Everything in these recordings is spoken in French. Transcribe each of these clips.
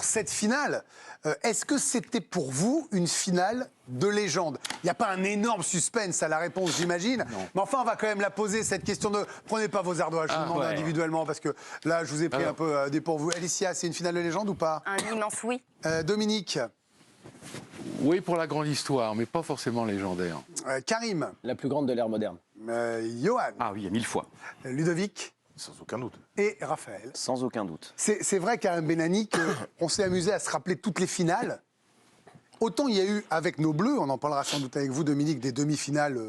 Cette finale, est-ce que c'était pour vous une finale de légende? Il n'y a pas un énorme suspense à la réponse, j'imagine. Mais enfin, on va quand même la poser, cette question de... Prenez pas vos ardoises, je vous demande individuellement, parce que là, je vous ai pris un peu dépourvu. Alicia, c'est une finale de légende ou pas? Un immense oui. Dominique? Oui, pour la grande histoire, mais pas forcément légendaire. Karim? La plus grande de l'ère moderne. Johan? Ah oui, 1000 fois. Ludovic? Sans aucun doute. Et Raphaël? Sans aucun doute. C'est vrai, Karim Benani, qu'on s'est amusé à se rappeler toutes les finales. Autant il y a eu, avec nos Bleus, on en parlera sans doute avec vous, Dominique, des demi-finales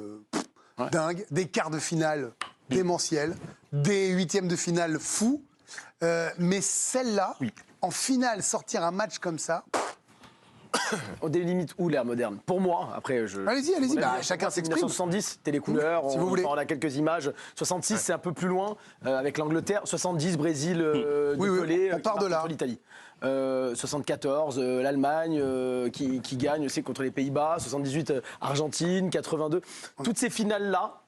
dingues, des quarts de finale démentiels, des huitièmes de finale fous. Mais celle-là, en finale, sortir un match comme ça... On délimite où l'ère moderne? Pour moi, après je... Allez-y, chacun s'exprime. 1970, télécouleurs, si vous voulez. On a quelques images. 66, c'est un peu plus loin, avec l'Angleterre. 70, Brésil, Pelé, on part de là. contre l'Italie. 74, l'Allemagne qui gagne aussi contre les Pays-Bas. 78, Argentine, 82. Toutes ces finales-là,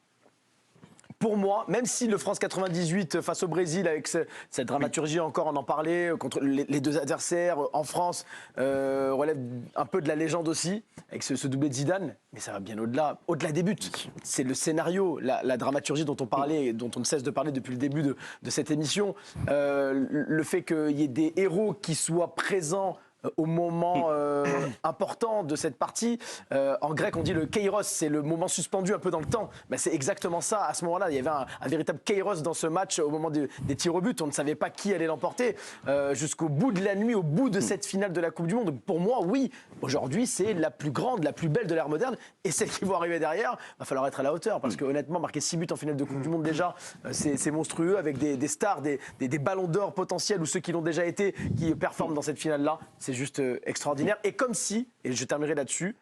pour moi, même si le France 98 face au Brésil, avec cette dramaturgie encore, on en parlait, contre les deux adversaires en France, relève un peu de la légende aussi, avec ce doublé de Zidane, mais ça va bien au-delà des buts. C'est le scénario, la dramaturgie dont on parlait, et dont on ne cesse de parler depuis le début de cette émission, le fait qu'il y ait des héros qui soient présents au moment important de cette partie. En grec, on dit le kairos, c'est le moment suspendu un peu dans le temps. Ben, c'est exactement ça. À ce moment-là, il y avait un véritable kairos dans ce match au moment des tirs au but. On ne savait pas qui allait l'emporter jusqu'au bout de la nuit, au bout de cette finale de la Coupe du Monde. Donc, pour moi, oui, aujourd'hui, c'est la plus grande, la plus belle de l'ère moderne. Et celles qui vont arriver derrière, il va falloir être à la hauteur. Parce que honnêtement, marquer 6 buts en finale de Coupe du Monde déjà, c'est monstrueux, avec des stars, des ballons d'or potentiels ou ceux qui l'ont déjà été, qui performent dans cette finale-là. C'est juste extraordinaire. Et comme si, et je terminerai là-dessus,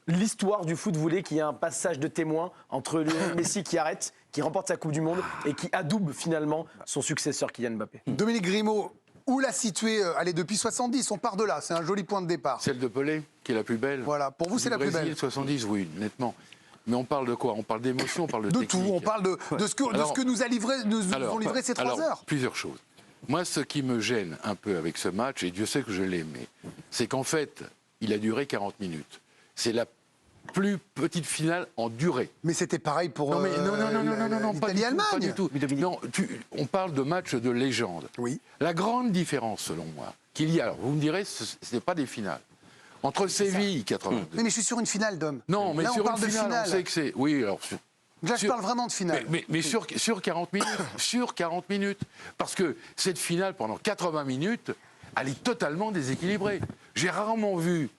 l'histoire du foot voulait qu'il y ait un passage de témoin entre Lionel Messi qui arrête, qui remporte sa Coupe du Monde et qui adoube finalement son successeur Kylian Mbappé. Dominique Grimaud, où la situer? Allez, depuis 70, on part de là, c'est un joli point de départ. Celle de Pelé, qui est la plus belle. Voilà, pour vous, c'est la plus belle. 70, oui, nettement. Mais on parle de quoi? On parle d'émotion, on parle de technique. De tout, on parle de ce que nous ont livré ces 3 heures. Plusieurs choses. Moi, ce qui me gêne un peu avec ce match, et Dieu sait que je l'ai aimé, c'est qu'en fait, il a duré 40 minutes. C'est la plus petite finale en durée. Mais c'était pareil pour non, pas du tout. Non, on parle de match de légende. Oui. La grande différence, selon moi, qu'il y a, alors vous me direz, ce n'est pas des finales. Entre Séville, 82... Mais je suis sur une finale, Dom. Non, mais là, sur on parle une finale, de finale. on sait que c'est... Oui, alors... Là, je parle vraiment de finale. Mais sur 40 minutes, sur 40 minutes. Parce que cette finale, pendant 80 minutes, elle est totalement déséquilibrée. J'ai rarement vu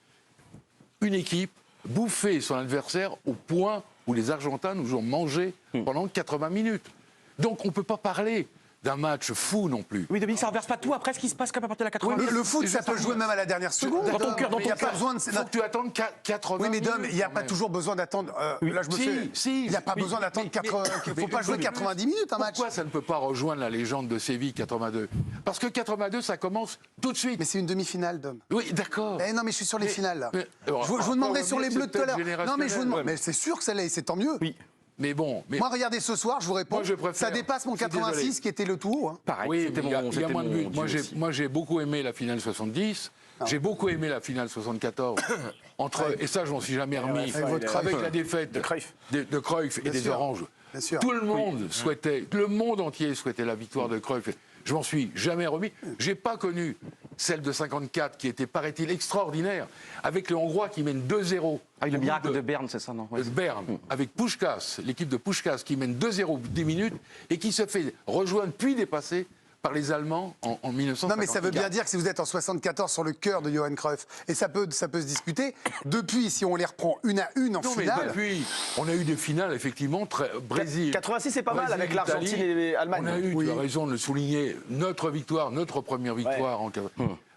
une équipe bouffer son adversaire au point où les Argentins nous ont mangé pendant 80 minutes. Donc on ne peut pas parler d'un match fou non plus. Oui, Dominique, ça ne renverse pas tout après ce qui se passe comme à partir de la 80. Oui, le foot, ça peut jouer même à la dernière seconde. Dans ton cœur, dans ton cœur. Il faut que tu attendes 80 Oui, mais Dom, minutes. il n'y a pas toujours besoin d'attendre... Là, je me fais... Il n'y a pas besoin d'attendre 80... Il ne faut pas jouer 90 minutes, un match. Pourquoi ça ne peut pas rejoindre la légende de Séville 82? Parce que 82, ça commence tout de suite. Mais c'est une demi-finale, Dom. Oui, d'accord. Non, mais je suis sur les finales, là. Je alors, vous demanderai sur les c'est Bleus de tout à l'heure. peut-être Non, mais je vous demande... générationnel. Mais c'est sûr que ça l'est, c'est tant mieux. Oui. Mais bon... Moi, regardez, ce soir, je vous réponds, Moi, je préfère. ça dépasse mon Je suis 86, désolé. qui était le tout haut. Hein. Pareil, Oui, c'était mais il y a moins de buts. Dieu Moi, j'ai beaucoup aimé la finale 70. J'ai beaucoup aimé la finale 74. Et ça, je m'en suis jamais remis. Avec la défaite de Cruyff et des sûr. Oranges. Bien sûr. Tout le monde souhaitait, le monde entier souhaitait la victoire de Cruyff. Je m'en suis jamais remis. J'ai pas connu celle de 54 qui était, paraît-il, extraordinaire, avec les Hongrois qui mènent 2-0. Ah, le miracle de Berne, c'est ça, non? Ouais. Berne, avec Puskás, l'équipe de Puskás qui mène 2-0 au bout de 10 minutes et qui se fait rejoindre puis dépasser par les Allemands en 1954. Non, mais ça veut bien dire que si vous êtes en 74 sur le cœur de Johan Cruyff, et ça peut se discuter, depuis, si on les reprend une à une en Non, mais finale... depuis, on a eu des finales, effectivement, très... Brésil... 86, c'est pas mal, Brésil, avec l'Argentine Italie. et l'Allemagne. On a eu, tu as raison de le souligner, notre victoire, notre première victoire en...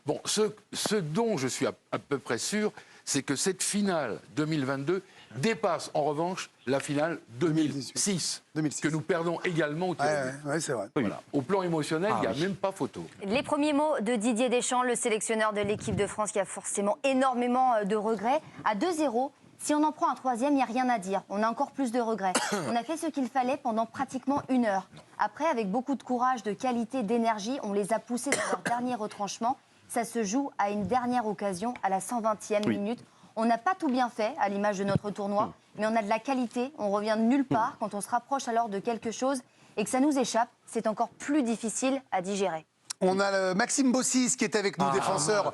Bon, ce dont je suis à peu près sûr, c'est que cette finale 2022 dépasse en revanche la finale 2006, que nous perdons également au tir au but. Ouais, c'est vrai. Voilà. Au plan émotionnel, il n'y a même pas photo. Les premiers mots de Didier Deschamps, le sélectionneur de l'équipe de France qui a forcément énormément de regrets. À 2-0, si on en prend un troisième, il n'y a rien à dire. On a encore plus de regrets. On a fait ce qu'il fallait pendant pratiquement 1 heure. Après, avec beaucoup de courage, de qualité, d'énergie, on les a poussés dans leur dernier retranchement. ça se joue à une dernière occasion, à la 120e minute. On n'a pas tout bien fait, à l'image de notre tournoi, mais on a de la qualité, on revient de nulle part. Quand on se rapproche alors de quelque chose et que ça nous échappe, c'est encore plus difficile à digérer. On a Maxime Bossis qui est avec nous, défenseur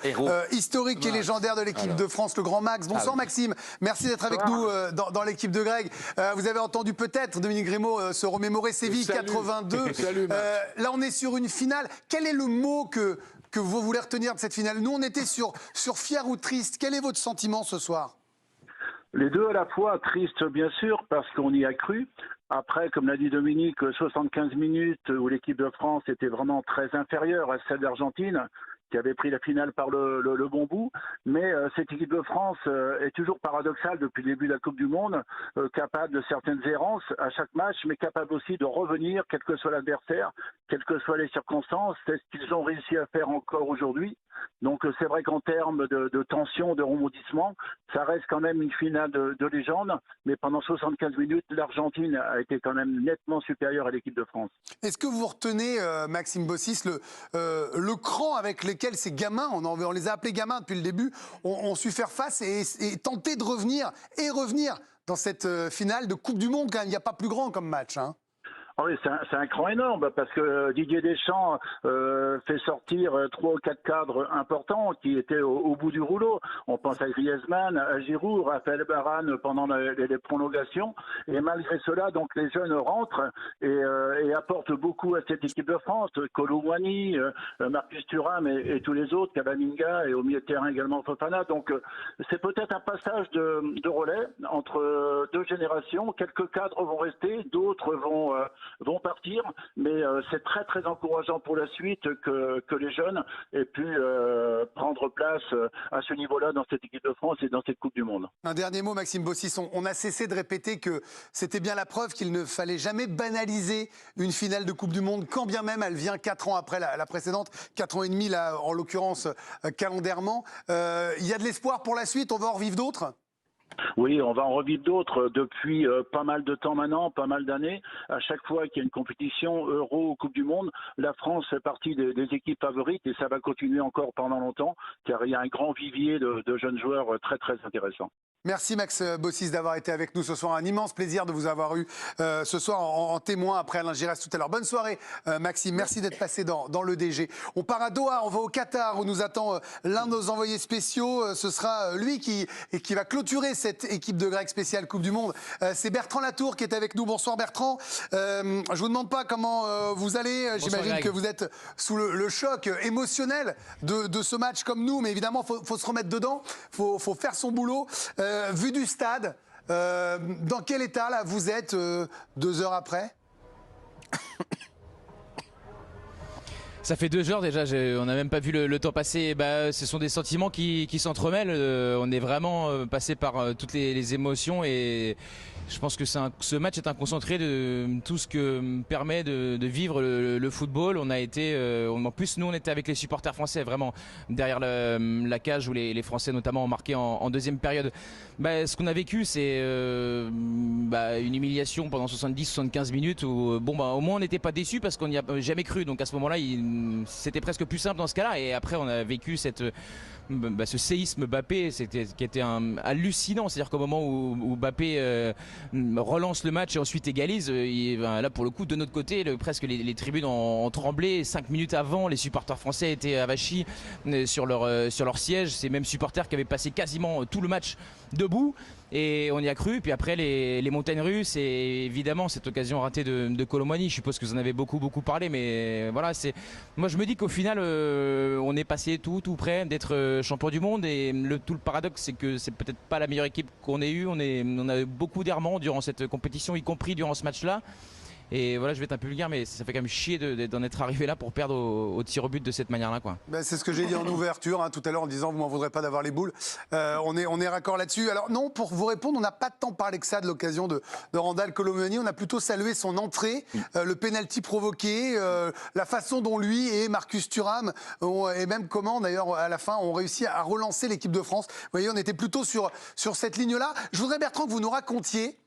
historique et légendaire de l'équipe de France, le grand Max. Bonsoir Maxime, merci d'être avec nous dans l'équipe de Greg. Vous avez entendu peut-être Dominique Grimaud se remémorer Séville 82. Salut, Max. Là on est sur une finale. Quel est le mot que vous voulez retenir de cette finale? Nous on était sur fier ou triste. Quel est votre sentiment ce soir? Les deux à la fois, triste bien sûr, parce qu'on y a cru. Après, comme l'a dit Dominique, 75 minutes où l'équipe de France était vraiment très inférieure à celle d'Argentine, qui avait pris la finale par le bon bout. Mais cette équipe de France est toujours paradoxale depuis le début de la Coupe du Monde, capable de certaines errances à chaque match, mais capable aussi de revenir, quel que soit l'adversaire, quelles que soient les circonstances. C'est ce qu'ils ont réussi à faire encore aujourd'hui. Donc c'est vrai qu'en termes de tension, de rebondissement, ça reste quand même une finale de légende. Mais pendant 75 minutes, l'Argentine a été quand même nettement supérieure à l'équipe de France. Est-ce que vous retenez, Maxime Bossis, le cran avec lequel ces gamins, on les a appelés gamins depuis le début, ont su faire face et tenter de revenir dans cette finale de Coupe du Monde quand même. Il n'y a pas plus grand comme match, hein. Ah oui, c'est un cran énorme parce que Didier Deschamps fait sortir 3 ou 4 cadres importants qui étaient au bout du rouleau. On pense à Griezmann, à Giroud, Raphaël Varane pendant les prolongations. Et malgré cela, donc les jeunes rentrent et apportent beaucoup à cette équipe de France. Kolo Muani, Marcus Thuram et tous les autres, Camavinga et au milieu de terrain également Fofana. Donc c'est peut-être un passage de relais entre deux générations. Quelques cadres vont rester, d'autres vont partir, mais c'est très très encourageant pour la suite que les jeunes aient pu prendre place à ce niveau-là dans cette équipe de France et dans cette Coupe du Monde. Un dernier mot, Maxime Bossis. On a cessé de répéter que c'était bien la preuve qu'il ne fallait jamais banaliser une finale de Coupe du Monde, quand bien même elle vient 4 ans après la précédente, 4 ans et demi, là, en l'occurrence calendairement. Il y a de l'espoir pour la suite, on va en revivre d'autres? Oui, on va en revivre d'autres depuis pas mal de temps maintenant, pas mal d'années. À chaque fois qu'il y a une compétition Euro ou Coupe du Monde, la France fait partie des équipes favorites et ça va continuer encore pendant longtemps car il y a un grand vivier de jeunes joueurs très très intéressants. Merci Max Bossis d'avoir été avec nous ce soir. Un immense plaisir de vous avoir eu ce soir en témoin après Alain Giresse tout à l'heure. Bonne soirée Maxime, merci d'être passé dans le DG. On part à Doha, on va au Qatar où nous attend l'un de nos envoyés spéciaux. Ce sera lui qui va clôturer cette équipe de Greg spéciale Coupe du Monde. C'est Bertrand Latour qui est avec nous. Bonsoir Bertrand. Je vous demande pas comment vous allez. J'imagine que vous êtes sous le choc émotionnel de ce match comme nous, mais évidemment faut se remettre dedans, faut faire son boulot. Vu du stade, dans quel état là vous êtes 2 heures après? Ça fait 2 heures déjà, on n'a même pas vu le temps passer. Ce sont des sentiments qui s'entremêlent. On est vraiment passé par toutes les émotions et je pense que ce match est un concentré de tout ce que permet de vivre le football. On a été, en plus nous on était avec les supporters français vraiment derrière la cage où les Français notamment ont marqué en deuxième période. Ce qu'on a vécu c'est une humiliation pendant 70-75 minutes où au moins on n'était pas déçus parce qu'on n'y a jamais cru. Donc à ce moment-là c'était presque plus simple dans ce cas-là et après on a vécu ce séisme Mbappé qui était hallucinant. C'est-à-dire qu'au moment où Mbappé relance le match et ensuite égalise, là pour le coup de notre côté presque les tribunes ont tremblé. 5 minutes avant, les supporters français étaient avachis sur leur siège. Ces mêmes supporters qui avaient passé quasiment tout le match debout. Et on y a cru, puis après les montagnes russes et évidemment cette occasion ratée de Kolo Muani. Je suppose que vous en avez beaucoup parlé, mais voilà, moi je me dis qu'au final on est passé tout près d'être champion du monde et tout le paradoxe c'est que c'est peut-être pas la meilleure équipe qu'on ait eue. On a eu beaucoup d'errements durant cette compétition, y compris durant ce match-là. Et voilà, je vais être un peu vulgaire, mais ça fait quand même chier d'en être arrivé là pour perdre au tir au but de cette manière-là, quoi. C'est ce que j'ai dit en ouverture tout à l'heure en disant vous m'en voudrez pas d'avoir les boules. On est raccord là-dessus. Alors non, pour vous répondre, on n'a pas tant parlé que ça de l'occasion de Randal Kolo Muani. On a plutôt salué son entrée, le penalty provoqué, la façon dont lui et Marcus Thuram et même comment d'ailleurs à la fin ont réussi à relancer l'équipe de France. Vous voyez, on était plutôt sur cette ligne-là. Je voudrais Bertrand que vous nous racontiez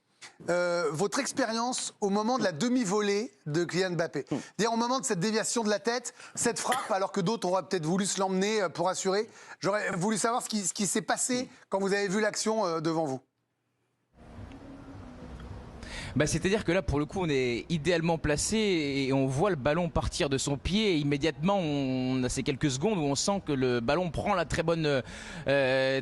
votre expérience au moment de la demi-volée de Kylian Mbappé. Dire au moment de cette déviation de la tête, cette frappe, alors que d'autres auraient peut-être voulu se l'emmener pour assurer. J'aurais voulu savoir ce qui s'est passé quand vous avez vu l'action devant vous. Bah, c'est-à-dire que là, pour le coup, on est idéalement placé et on voit le ballon partir de son pied. Et immédiatement, on a ces quelques secondes où on sent que le ballon prend la très bonne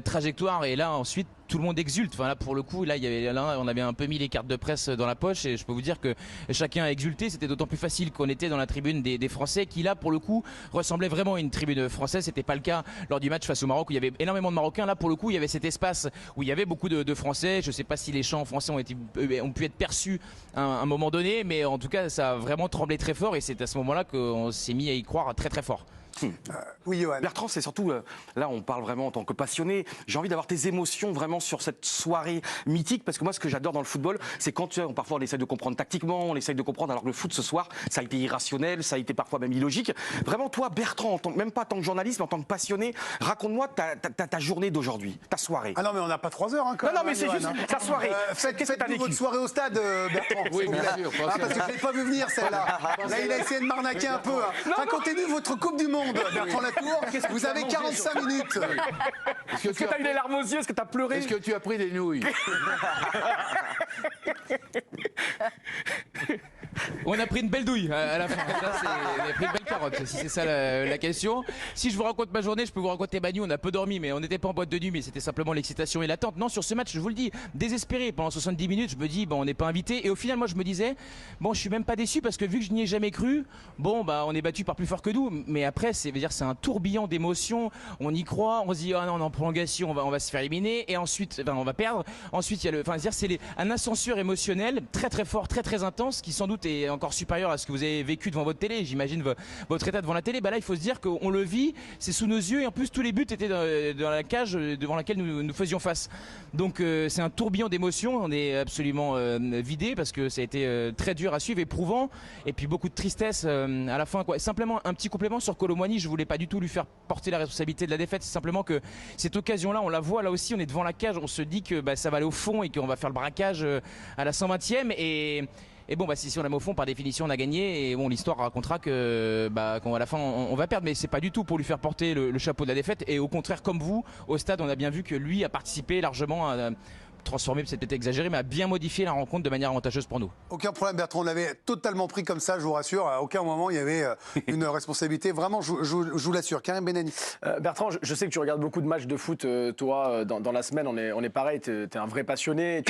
trajectoire. Et là, ensuite, tout le monde exulte. Enfin, là, pour le coup, on avait un peu mis les cartes de presse dans la poche et je peux vous dire que chacun a exulté. C'était d'autant plus facile qu'on était dans la tribune des Français qui, là, pour le coup, ressemblait vraiment à une tribune française. C'était pas le cas lors du match face au Maroc où il y avait énormément de Marocains. Là, pour le coup, il y avait cet espace où il y avait beaucoup de Français. Je sais pas si les chants français ont pu être perçus à un moment donné, mais en tout cas, ça a vraiment tremblé très fort et c'est à ce moment-là qu'on s'est mis à y croire très très fort. Oui, Johan. Bertrand, c'est surtout, là on parle vraiment en tant que passionné, j'ai envie d'avoir tes émotions vraiment sur cette soirée mythique, parce que moi ce que j'adore dans le football, c'est quand parfois on essaie de comprendre tactiquement, on essaie de comprendre, alors que le foot ce soir, ça a été irrationnel, ça a été parfois même illogique. Vraiment toi Bertrand, même pas en tant que journaliste, mais en tant que passionné, raconte-moi ta journée d'aujourd'hui, ta soirée. Ah non, mais on n'a pas 3 heures quand Non, même. non, mais c'est Johan, juste ta soirée. Faites-nous votre soirée au stade, Bertrand. Oui, s'il vous bien plaît. sûr, Parce que je ne l'ai pas vu venir, celle-là. Là, il a essayé de m'arnaquer un peu. Racontez-nous votre Coupe du Monde, Bertrand Latour. Vous avez 45 minutes. Est-ce Est-ce que t'as eu les larmes aux yeux? Est-ce que t'as pleuré? Est-ce que tu as pris des nouilles? On a pris une belle douille à la fin. On a pris une belle carotte, si c'est ça la question. Si je vous raconte ma journée, je peux vous raconter ma nuit. On a peu dormi, mais on n'était pas en boîte de nuit, mais c'était simplement l'excitation et l'attente. Non, sur ce match, je vous le dis, désespéré. Pendant 70 minutes, je me dis, bon, on n'est pas invité. Et au final, moi, je me disais, bon, je suis même pas déçu parce que vu que je n'y ai jamais cru, bon, bah, on est battu par plus fort que nous. Mais après, c'est un tourbillon d'émotions. On y croit, on se dit, ah non, en prolongation, on va se faire éliminer. Et ensuite, on va perdre. Ensuite, il y a c'est un ascenseur émotionnel très très fort, très très intense, qui sans doute est encore supérieur à ce que vous avez vécu devant votre télé. J'imagine votre état devant la télé. Bah là, il faut se dire qu'on le vit, c'est sous nos yeux et en plus tous les buts étaient dans la cage devant laquelle nous faisions face. Donc c'est un tourbillon d'émotions. On est absolument vidé parce que ça a été très dur à suivre, éprouvant et puis beaucoup de tristesse à la fin. Quoi. Simplement un petit complément sur Kolo Muani. Je voulais pas du tout lui faire porter la responsabilité de la défaite. C'est simplement que cette occasion-là, on la voit là aussi. On est devant la cage. On se dit que ça va aller au fond et qu'on va faire le braquage à la 120e et bon, si on la met au fond, par définition, on a gagné. Et bon, l'histoire racontera qu'à la fin, on va perdre. Mais c'est pas du tout pour lui faire porter le chapeau de la défaite. Et au contraire, comme vous, au stade, on a bien vu que lui a participé largement à transformer, c'est peut-être exagéré, mais à bien modifier la rencontre de manière avantageuse pour nous. Aucun problème, Bertrand. On l'avait totalement pris comme ça, je vous rassure. À aucun moment, il y avait une responsabilité. Vraiment, je vous l'assure. Karim Benani. Bertrand, je sais que tu regardes beaucoup de matchs de foot, toi, dans la semaine. On est pareil, tu es un vrai passionné.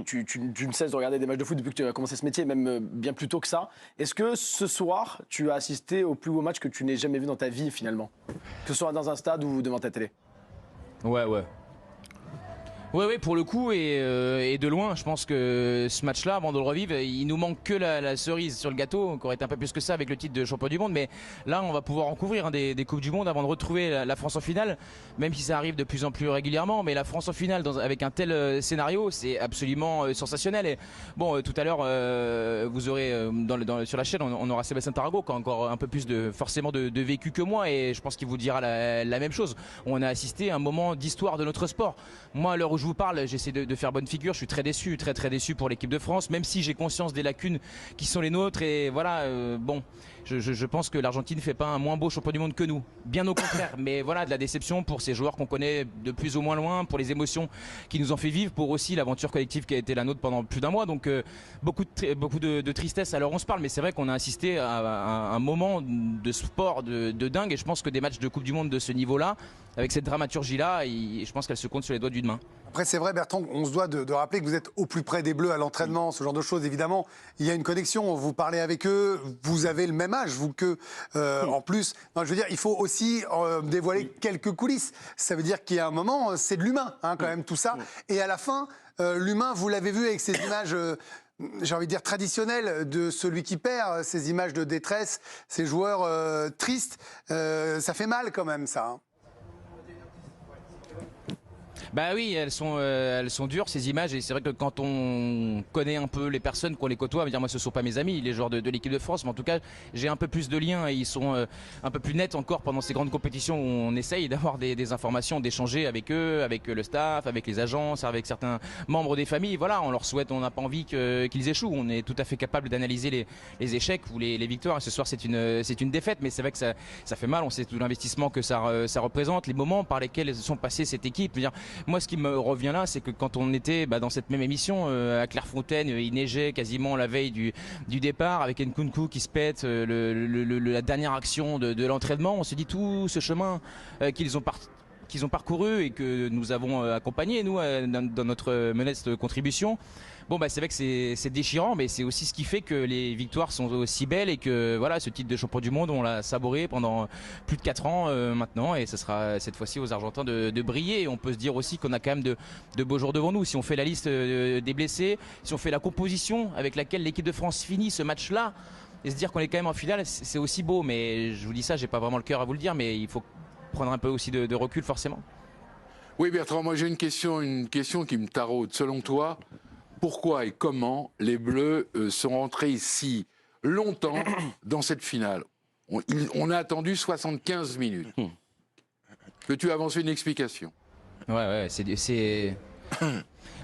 Tu ne cesses de regarder des matchs de foot depuis que tu as commencé ce métier, même bien plus tôt que ça. Est-ce que ce soir, tu as assisté au plus beau match que tu n'aies jamais vu dans ta vie, finalement? Que ce soit dans un stade ou devant ta télé? Ouais. Oui, pour le coup, et de loin, je pense que ce match-là, avant de le revivre, il nous manque que la cerise sur le gâteau, qui aurait été un peu plus que ça avec le titre de champion du monde. Mais là, on va pouvoir en couvrir des Coupes du Monde avant de retrouver la France en finale, même si ça arrive de plus en plus régulièrement. Mais la France en finale, avec un tel scénario, c'est absolument sensationnel. Et bon, tout à l'heure, vous aurez, sur la chaîne, on aura Sébastien Tarago, qui a encore un peu plus forcément de vécu que moi, et je pense qu'il vous dira la même chose. On a assisté à un moment d'histoire de notre sport. Moi, à l'heure où je vous parle, j'essaie de faire bonne figure. Je suis très déçu pour l'équipe de France, même si j'ai conscience des lacunes qui sont les nôtres. Et voilà, je pense que l'Argentine ne fait pas un moins beau champion du monde que nous. Bien au contraire. Mais voilà, de la déception pour ces joueurs qu'on connaît de plus ou moins loin, pour les émotions qui nous ont fait vivre, pour aussi l'aventure collective qui a été la nôtre pendant plus d'un mois. Donc beaucoup de tristesse. Alors on se parle, mais c'est vrai qu'on a assisté à un moment de sport de dingue. Et je pense que des matchs de Coupe du Monde de ce niveau-là, avec cette dramaturgie-là, je pense qu'elle se compte sur les doigts d'une main. Après, c'est vrai, Bertrand, on se doit de rappeler que vous êtes au plus près des Bleus à l'entraînement, ce genre de choses. Évidemment, il y a une connexion. Vous parlez avec eux, vous avez le même âge, vous qu'eux. En plus, non, je veux dire, il faut aussi dévoiler quelques coulisses. Ça veut dire qu'il y a un moment, c'est de l'humain, quand même, tout ça. Et à la fin, l'humain, vous l'avez vu avec ces images... j'ai envie de dire traditionnelles de celui qui perd, ces images de détresse, ces joueurs tristes. Ça fait mal quand même, ça. Bah oui, elles sont dures ces images, et c'est vrai que quand on connaît un peu les personnes, qu'on les côtoie, dire moi ce sont pas mes amis, les joueurs de l'équipe de France, mais en tout cas j'ai un peu plus de liens et ils sont un peu plus nets encore pendant ces grandes compétitions où on essaye d'avoir des informations, d'échanger avec eux, avec le staff, avec les agences, avec certains membres des familles. Voilà, on leur souhaite, on n'a pas envie qu'ils échouent, on est tout à fait capable d'analyser les échecs ou les victoires. Et ce soir c'est une défaite, mais c'est vrai que ça fait mal, on sait tout l'investissement que ça représente, les moments par lesquels sont passées cette équipe. Moi, ce qui me revient là, c'est que quand on était dans cette même émission à Clairefontaine, il neigeait quasiment la veille du départ, avec Nkunku qui se pète, la dernière action de l'entraînement. On se dit tout ce chemin qu'ils ont parcouru et que nous avons accompagné, nous, dans notre modeste contribution. Bon, c'est vrai que c'est déchirant, mais c'est aussi ce qui fait que les victoires sont aussi belles et que voilà, ce titre de champion du monde, on l'a savouré pendant plus de 4 ans maintenant, et ce sera cette fois-ci aux Argentins de briller. Et on peut se dire aussi qu'on a quand même de beaux jours devant nous. Si on fait la liste des blessés, si on fait la composition avec laquelle l'équipe de France finit ce match-là, et se dire qu'on est quand même en finale, c'est aussi beau. Mais je vous dis ça, j'ai pas vraiment le cœur à vous le dire, mais il faut prendre un peu aussi de recul forcément. Oui, Bertrand, moi j'ai une question qui me taraude. Selon toi, pourquoi et comment les Bleus sont rentrés si longtemps dans cette finale? On a attendu 75 minutes. Peux-tu avancer une explication? Ouais, c'est...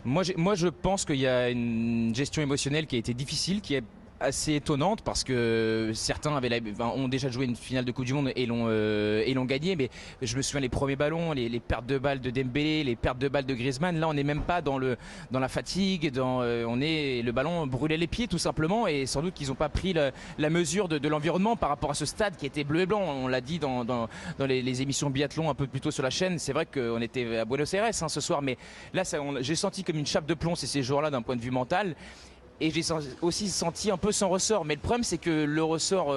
Moi, je pense qu'il y a une gestion émotionnelle qui a été difficile, qui est assez étonnante, parce que certains ont déjà joué une finale de Coupe du Monde et l'ont gagné, mais je me souviens les premiers ballons, les pertes de balles de Dembélé, les pertes de balles de Griezmann. Là, on n'est même pas dans la fatigue, le ballon brûlait les pieds tout simplement, et sans doute qu'ils n'ont pas pris la mesure de l'environnement par rapport à ce stade qui était bleu et blanc. On l'a dit dans les émissions biathlon un peu plus tôt sur la chaîne. C'est vrai qu'on était à Buenos Aires ce soir, mais là j'ai senti comme une chape de plomb ces jours-là d'un point de vue mental. Et j'ai aussi senti un peu son ressort. Mais le problème, c'est que le ressort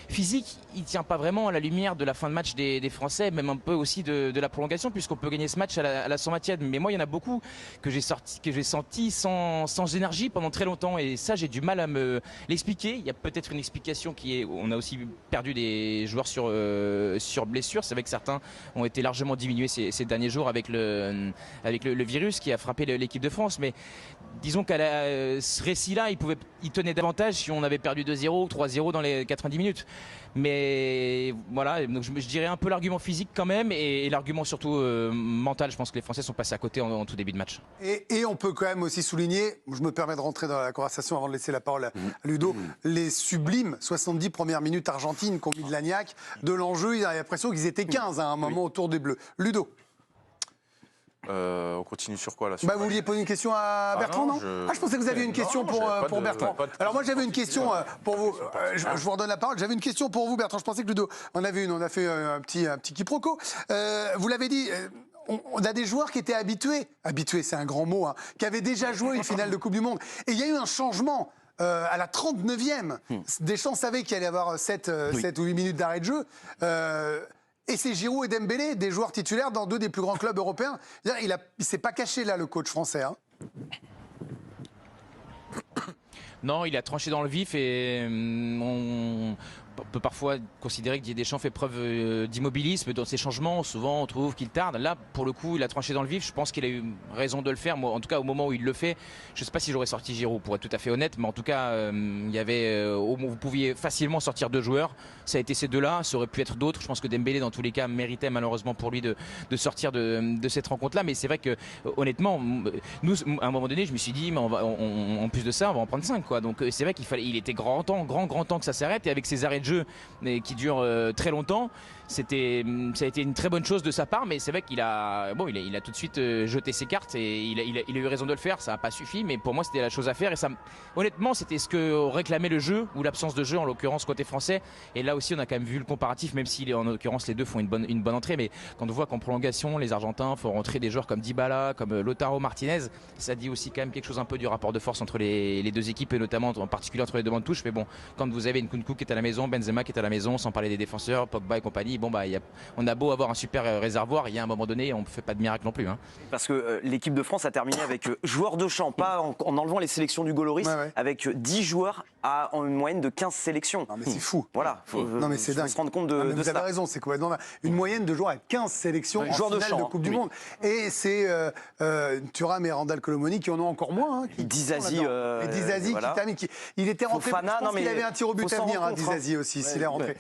physique, il ne tient pas vraiment à la lumière de la fin de match des Français, même un peu aussi de la prolongation, puisqu'on peut gagner ce match à la 120e. Mais moi, il y en a beaucoup que j'ai senti sans énergie pendant très longtemps. Et ça, j'ai du mal à me l'expliquer. Il y a peut-être une explication on a aussi perdu des joueurs sur blessure. C'est vrai que certains ont été largement diminués ces derniers jours avec le virus qui a frappé l'équipe de France. Mais disons qu'à ce récit-là, il tenait davantage si on avait perdu 2-0 ou 3-0 dans les 90 minutes. Mais voilà, donc je dirais un peu l'argument physique quand même, et l'argument surtout mental. Je pense que les Français sont passés à côté en tout début de match. Et on peut quand même aussi souligner, je me permets de rentrer dans la conversation avant de laisser la parole à Ludo, les sublimes 70 premières minutes argentines qu'ont mis de l'agnac. De l'enjeu, il y a l'impression qu'ils étaient 15 à un moment autour des Bleus. Ludo. On continue sur quoi là? Vous vouliez poser une question à Bertrand, non? Je pensais que vous aviez une question pour Bertrand. Alors moi j'avais une question pour vous. Je vous redonne la parole. J'avais une question pour vous, Bertrand. Je pensais que Ludo en avait une. On a fait un petit quiproquo. Vous l'avez dit. On a des joueurs qui étaient habitués, c'est un grand mot, qui avaient déjà joué une finale de Coupe du Monde. Et il y a eu un changement. À la 39e, Deschamps savait qu'il allait y avoir 7 ou 8 minutes d'arrêt de jeu. Et c'est Giroud et Dembélé, des joueurs titulaires dans 2 des plus grands clubs européens. Il ne s'est pas caché là, le coach français. Non, il a tranché dans le vif, et on peut parfois considérer que Didier Deschamps fait preuve d'immobilisme dans ses changements. Souvent, on trouve qu'il tarde. Là, pour le coup, il a tranché dans le vif. Je pense qu'il a eu raison de le faire. Moi, en tout cas, au moment où il le fait, je ne sais pas si j'aurais sorti Giroud, pour être tout à fait honnête. Mais en tout cas, il y avait, vous pouviez facilement sortir 2 joueurs. Ça a été ces 2-là. Ça aurait pu être d'autres. Je pense que Dembélé, dans tous les cas, méritait malheureusement pour lui de sortir de cette rencontre-là. Mais c'est vrai que, honnêtement, nous, à un moment donné, je me suis dit, mais en plus de ça, on va en prendre 5. Donc c'est vrai il était grand temps que ça s'arrête. Et avec ces arrêts de jeu qui durent très longtemps, ça a été une très bonne chose de sa part. Mais c'est vrai qu'il a tout de suite jeté ses cartes, et il a eu raison de le faire. Ça n'a pas suffi, mais pour moi c'était la chose à faire, et ça, honnêtement, c'était ce que réclamait le jeu, ou l'absence de jeu en l'occurrence côté français. Et là aussi on a quand même vu le comparatif, même si en l'occurrence les deux font une bonne entrée. Mais quand on voit qu'en prolongation les Argentins font rentrer des joueurs comme Dybala, comme Lautaro Martinez, ça dit aussi quand même quelque chose un peu du rapport de force entre les deux équipes, et notamment en particulier entre les deux bancs de touche. Mais bon, quand vous avez Nkunku qui est à la maison, Benzema qui est à la maison, sans parler des défenseurs, Pogba et compagnie. Bon, bah, on a beau avoir un super réservoir, il y a un moment donné, on ne fait pas de miracle non plus. Hein. Parce que l'équipe de France a terminé avec joueurs de champ, pas en enlevant les sélections du Goloris, avec 10 joueurs en une moyenne de 15 sélections. Non, mais c'est fou. Voilà, non, mais c'est dingue. se rendre compte de vous ça. avez raison, c'est complètement dingue. Une moyenne de joueurs avec 15 sélections en joueurs de finale champ, de Coupe du Monde. Et c'est Thuram et Randall Colomoni qui en ont encore moins. Hein, Dizazi, et Dizazi voilà. qui termine. Il était rentré. Fofana, je pense qu'il avait un tir au but à venir, Dizazi aussi, s'il est rentré.